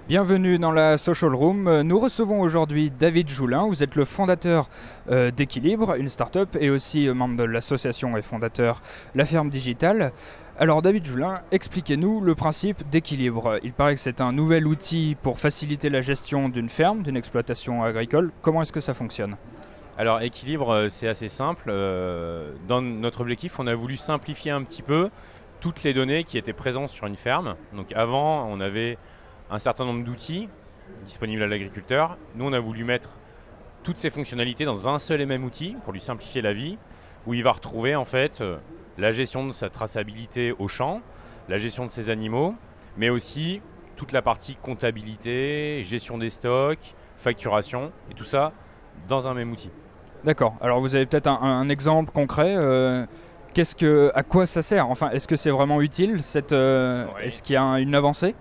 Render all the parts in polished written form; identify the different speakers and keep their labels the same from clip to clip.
Speaker 1: Bienvenue dans la Social Room. Nous recevons aujourd'hui David Joulin. Vous êtes le fondateur d'Equilibre, une start-up, et aussi membre de l'association et fondateur La Ferme Digitale. Alors David Joulin, expliquez-nous le principe d'Equilibre. Il paraît que c'est un nouvel outil pour faciliter la gestion d'une ferme, d'une exploitation agricole. Comment est-ce que ça fonctionne ?
Speaker 2: Alors Equilibre, c'est assez simple. Dans notre objectif, on a voulu simplifier un petit peu toutes les données qui étaient présentes sur une ferme. Donc avant, on avait un certain nombre d'outils disponibles à l'agriculteur. Nous, on a voulu mettre toutes ces fonctionnalités dans un seul et même outil pour lui simplifier la vie, où il va retrouver en fait la gestion de sa traçabilité au champ, la gestion de ses animaux, mais aussi toute la partie comptabilité, gestion des stocks, facturation, et tout ça dans un même outil.
Speaker 1: D'accord. Alors vous avez peut-être un exemple concret. À quoi ça sert ? Enfin, est-ce que c'est vraiment utile Est-ce qu'il y a une avancée ?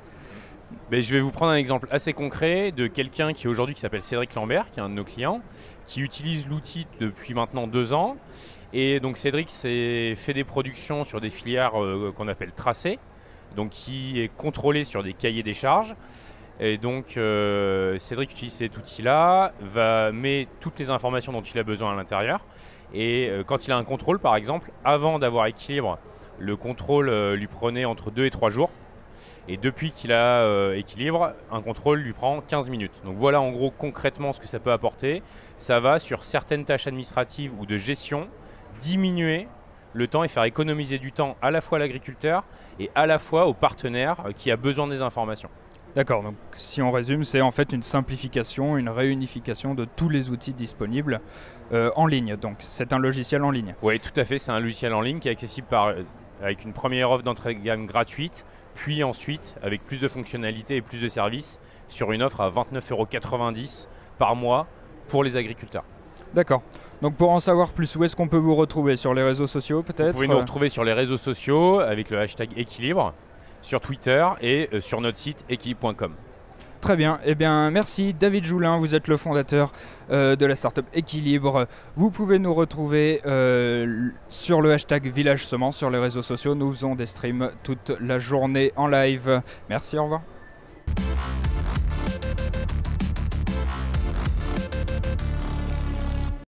Speaker 2: Mais je vais vous prendre un exemple assez concret de quelqu'un qui s'appelle Cédric Lambert, qui est un de nos clients, qui utilise l'outil depuis maintenant 2 ans. Et donc Cédric fait des productions sur des filières qu'on appelle tracées, donc qui est contrôlé sur des cahiers des charges. Et donc Cédric utilise cet outil-là, met toutes les informations dont il a besoin à l'intérieur. Et quand il a un contrôle, par exemple, avant d'avoir Equilibre, le contrôle lui prenait entre 2 et 3 jours. Et depuis qu'il a Equilibre, un contrôle lui prend 15 minutes. Donc voilà en gros concrètement ce que ça peut apporter. Ça va sur certaines tâches administratives ou de gestion diminuer le temps et faire économiser du temps à la fois à l'agriculteur et à la fois au partenaire qui a besoin des informations.
Speaker 1: D'accord, donc si on résume, c'est en fait une simplification, une réunification de tous les outils disponibles en ligne. Donc c'est un logiciel en ligne.
Speaker 2: Oui, tout à fait, c'est un logiciel en ligne qui est accessible avec une première offre d'entrée de gamme gratuite, puis ensuite avec plus de fonctionnalités et plus de services sur une offre à 29,90 € par mois pour les agriculteurs.
Speaker 1: D'accord. Donc pour en savoir plus, où est-ce qu'on peut vous retrouver ? Sur les réseaux sociaux peut-être ?
Speaker 2: Vous pouvez nous retrouver sur les réseaux sociaux avec le hashtag Equilibre, sur Twitter et sur notre site equilibre.com.
Speaker 1: Très bien, eh bien merci David Joulin, vous êtes le fondateur de la startup Equilibre. Vous pouvez nous retrouver sur le hashtag Village Semence sur les réseaux sociaux. Nous faisons des streams toute la journée en live. Merci, au revoir.